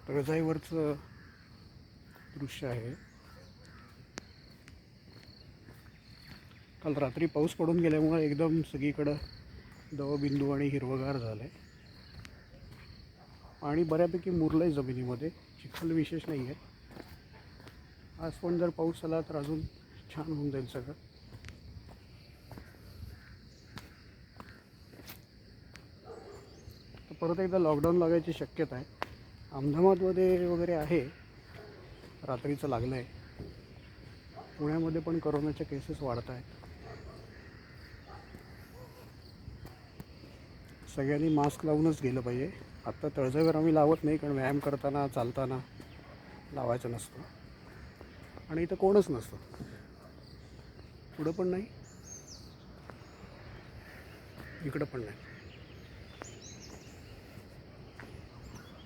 तळजाईवरचं दृश्य आहे. काल रात्री पाऊस पडून गेल्यामुळे एकदम सगळीकडं दवबिंदू आणि हिरवगार झालं आहे. पाणी बऱ्यापैकी मुरलं आहे जमिनीमध्ये, चिखल विशेष नाही आहे. आज पण जर पाऊस आला तर अजून छान होऊन जाईल सगळं. तर परत एकदा लॉकडाऊन लागायची शक्यता आहे. अहमदाबादमध्ये वगैरे आहे, रात्रीचं लागलं आहे. पुण्यामध्ये पण कोरोनाच्या केसेस वाढत आहेत. सगळ्यांनी मास्क लावूनच गेलं पाहिजे. आत्ता तळजाईवर आम्ही लावत नाही, कारण व्यायाम करताना चालताना लावायचं नसतं आणि इथं कोणच नसतं. पुढं पण नाही, इकडं पण नाही.